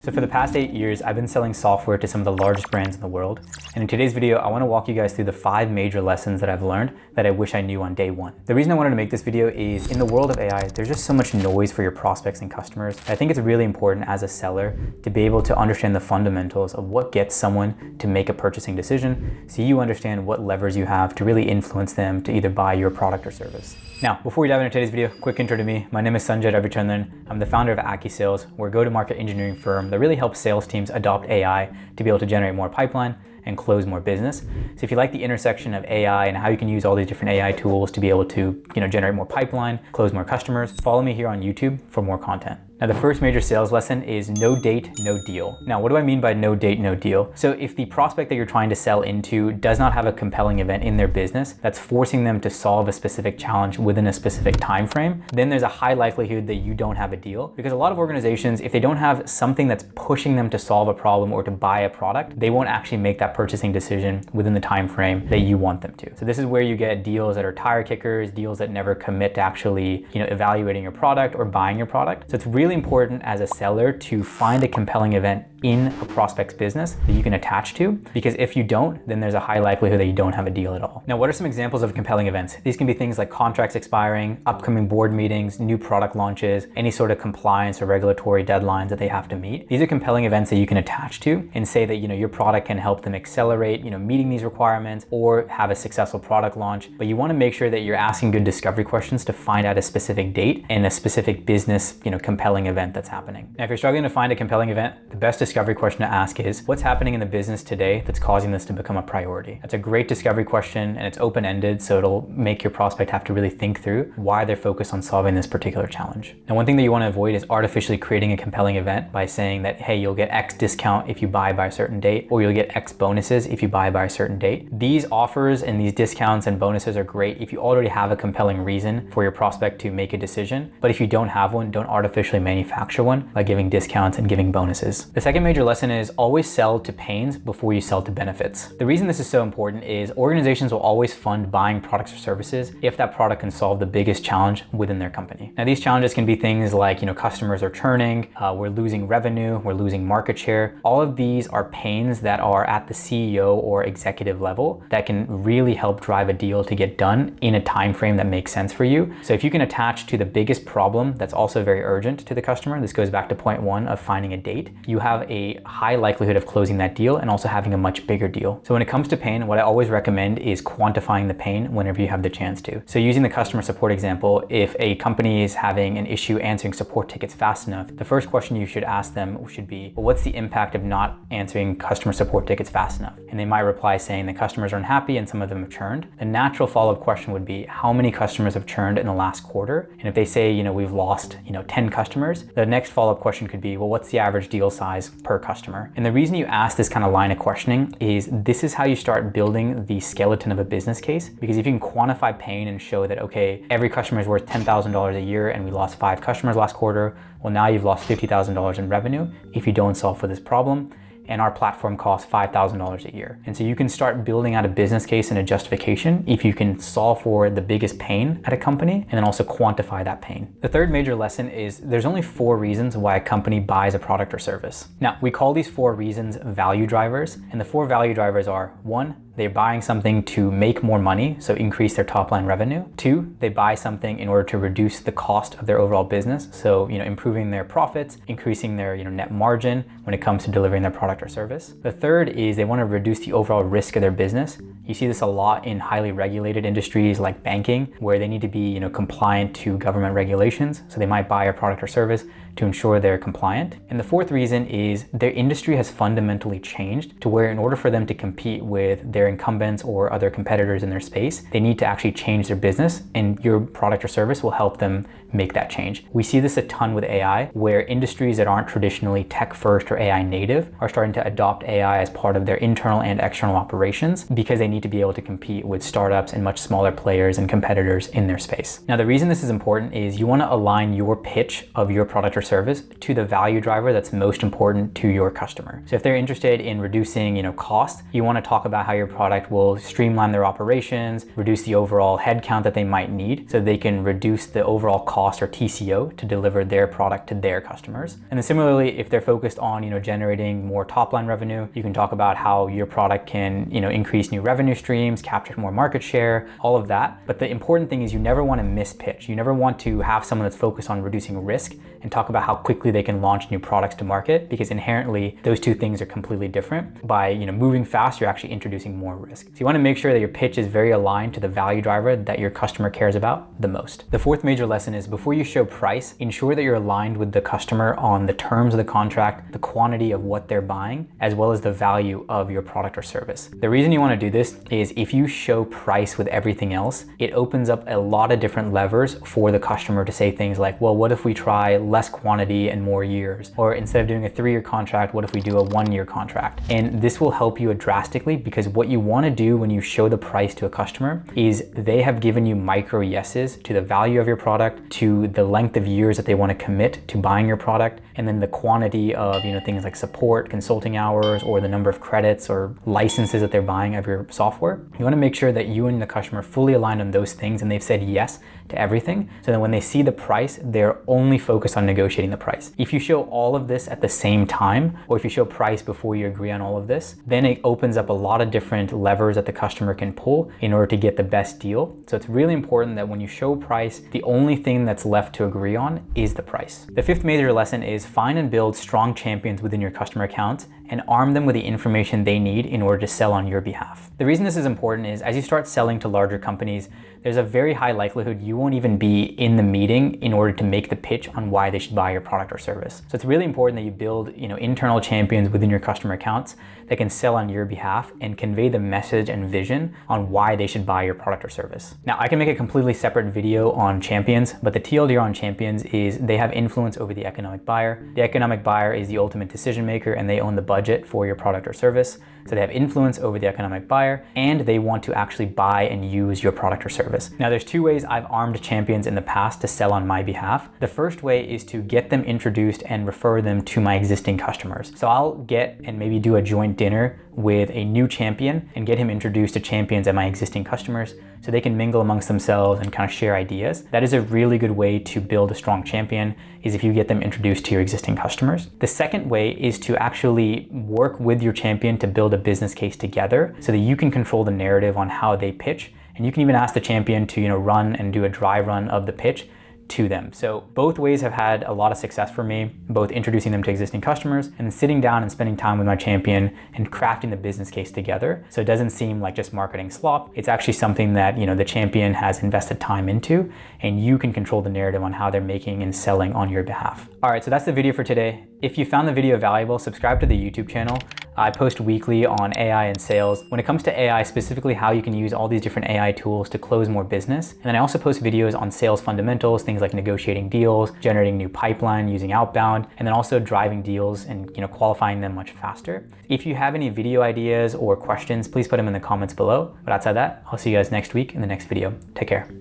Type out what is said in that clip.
So for the past 8 years, I've been selling software to some of the largest brands in the world. And in today's video, I want to walk you guys through the 5 major lessons that I've learned that I wish I knew on day one. The reason I wanted to make this video is in the world of AI, there's just so much noise for your prospects and customers. I think it's really important as a seller to be able to understand the fundamentals of what gets someone to make a purchasing decision, so you understand what levers you have to really influence them to either buy your product or service. Now, before we dive into today's video, quick intro to me. My name is Sanjay Ravichandran. I'm the founder of Aki Sales. We're a go-to-market engineering firm that really helps sales teams adopt AI to be able to generate more pipeline and close more business. So if you like the intersection of AI and how you can use all these different AI tools to be able to, generate more pipeline, close more customers, follow me here on YouTube for more content. Now, the first major sales lesson is no date, no deal. Now, what do I mean by no date, no deal? So if the prospect that you're trying to sell into does not have a compelling event in their business that's forcing them to solve a specific challenge within a specific time frame, then there's a high likelihood that you don't have a deal. Because a lot of organizations, if they don't have something that's pushing them to solve a problem or to buy a product, they won't actually make that purchasing decision within the time frame that you want them to. So this is where you get deals that are tire kickers, deals that never commit to actually, evaluating your product or buying your product. So it's really important as a seller to find a compelling event in a prospect's business that you can attach to, because if you don't, then there's a high likelihood that you don't have a deal at all. Now, what are some examples of compelling events? These can be things like contracts expiring, upcoming board meetings, new product launches, any sort of compliance or regulatory deadlines that they have to meet. These are compelling events that you can attach to and say that, your product can help them accelerate, meeting these requirements or have a successful product launch. But you want to make sure that you're asking good discovery questions to find out a specific date and a specific business, compelling event that's happening. Now, if you're struggling to find a compelling event, the best discovery question to ask is, what's happening in the business today that's causing this to become a priority? That's a great discovery question, and it's open-ended, so it'll make your prospect have to really think through why they're focused on solving this particular challenge. Now, one thing that you want to avoid is artificially creating a compelling event by saying that, hey, you'll get X discount if you buy by a certain date, or you'll get X bonuses if you buy by a certain date. These offers and these discounts and bonuses are great if you already have a compelling reason for your prospect to make a decision, but if you don't have one, don't artificially manufacture one by giving discounts and giving bonuses. The second major lesson is always sell to pains before you sell to benefits. The reason this is so important is organizations will always fund buying products or services if that product can solve the biggest challenge within their company. Now, these challenges can be things like, customers are churning, we're losing revenue, we're losing market share. All of these are pains that are at the CEO or executive level that can really help drive a deal to get done in a time frame that makes sense for you. So if you can attach to the biggest problem that's also very urgent to the customer, this goes back to point one of finding a date, you have a high likelihood of closing that deal and also having a much bigger deal. So when it comes to pain, what I always recommend is quantifying the pain whenever you have the chance to. So using the customer support example, if a company is having an issue answering support tickets fast enough, the first question you should ask them should be, well, what's the impact of not answering customer support tickets fast enough? And they might reply saying that customers are unhappy and some of them have churned. The natural follow-up question would be, how many customers have churned in the last quarter? And if they say, we've lost, 10 customers, the next follow-up question could be, well, what's the average deal size per customer? And the reason you ask this kind of line of questioning is this is how you start building the skeleton of a business case. Because if you can quantify pain and show that, okay, every customer is worth $10,000 a year and we lost 5 customers last quarter, well, now you've lost $50,000 in revenue if you don't solve for this problem. And our platform costs $5,000 a year. And so you can start building out a business case and a justification if you can solve for the biggest pain at a company and then also quantify that pain. The third major lesson is there's only 4 reasons why a company buys a product or service. Now, we call these 4 reasons value drivers, and the 4 value drivers are: 1, they're buying something to make more money, so increase their top line revenue. 2, they buy something in order to reduce the cost of their overall business, so improving their profits, increasing their net margin when it comes to delivering their product or service. The third is they want to reduce the overall risk of their business. You see this a lot in highly regulated industries like banking, where they need to be compliant to government regulations, so they might buy a product or service to ensure they're compliant. And the fourth reason is their industry has fundamentally changed to where in order for them to compete with their incumbents or other competitors in their space, they need to actually change their business, and your product or service will help them make that change. We see this a ton with AI, where industries that aren't traditionally tech first or AI native are starting to adopt AI as part of their internal and external operations because they need to be able to compete with startups and much smaller players and competitors in their space. Now, the reason this is important is you want to align your pitch of your product or service to the value driver that's most important to your customer. So if they're interested in reducing, cost, you want to talk about how your product will streamline their operations, reduce the overall headcount that they might need so they can reduce the overall cost cost or TCO to deliver their product to their customers. And then similarly, if they're focused on, generating more top line revenue, you can talk about how your product can, increase new revenue streams, capture more market share, all of that. But the important thing is you never want to miss pitch. You never want to have someone that's focused on reducing risk and talk about how quickly they can launch new products to market, because inherently those two things are completely different. By, moving fast, you're actually introducing more risk. So you want to make sure that your pitch is very aligned to the value driver that your customer cares about the most. The fourth major lesson is before you show price, ensure that you're aligned with the customer on the terms of the contract, the quantity of what they're buying, as well as the value of your product or service. The reason you want to do this is if you show price with everything else, it opens up a lot of different levers for the customer to say things like, well, what if we try less quantity and more years? Or instead of doing a 3-year contract, what if we do a 1-year contract? And this will help you drastically, because what you want to do when you show the price to a customer is they have given you micro yeses to the value of your product, to the length of years that they want to commit to buying your product, and then the quantity of things like support, consulting hours, or the number of credits or licenses that they're buying of your software. You want to make sure that you and the customer fully aligned on those things and they've said yes to everything, so that when they see the price, they're only focused on negotiating the price. If you show all of this at the same time, or if you show price before you agree on all of this, then it opens up a lot of different levers that the customer can pull in order to get the best deal. So it's really important that when you show price, the only thing that's left to agree on is the price. The fifth major lesson is find and build strong champions within your customer accounts and arm them with the information they need in order to sell on your behalf. The reason this is important is as you start selling to larger companies, there's a very high likelihood you won't even be in the meeting in order to make the pitch on why they should buy your product or service. So it's really important that you build, internal champions within your customer accounts that can sell on your behalf and convey the message and vision on why they should buy your product or service. Now, I can make a completely separate video on champions, but the TLDR on champions is they have influence over the economic buyer. The economic buyer is the ultimate decision maker and they own the budget for your product or service. So they have influence over the economic buyer and they want to actually buy and use your product or service. Now, there's 2 ways I've armed champions in the past to sell on my behalf. The first way is to get them introduced and refer them to my existing customers. So I'll get and maybe do a joint dinner with a new champion and get him introduced to champions at my existing customers so they can mingle amongst themselves and kind of share ideas. That is a really good way to build a strong champion, is if you get them introduced to your existing customers. The second way is to actually work with your champion to build a business case together so that you can control the narrative on how they pitch. And you can even ask the champion to run and do a dry run of the pitch to them. So both ways have had a lot of success for me, both introducing them to existing customers and sitting down and spending time with my champion and crafting the business case together. So it doesn't seem like just marketing slop. It's actually something that, the champion has invested time into and you can control the narrative on how they're making and selling on your behalf. All right, so that's the video for today. If you found the video valuable, subscribe to the YouTube channel. I post weekly on AI and sales. When it comes to AI, specifically how you can use all these different AI tools to close more business. And then I also post videos on sales fundamentals, things like negotiating deals, generating new pipeline using outbound, and then also driving deals and qualifying them much faster. If you have any video ideas or questions, please put them in the comments below. But outside that, I'll see you guys next week in the next video. Take care.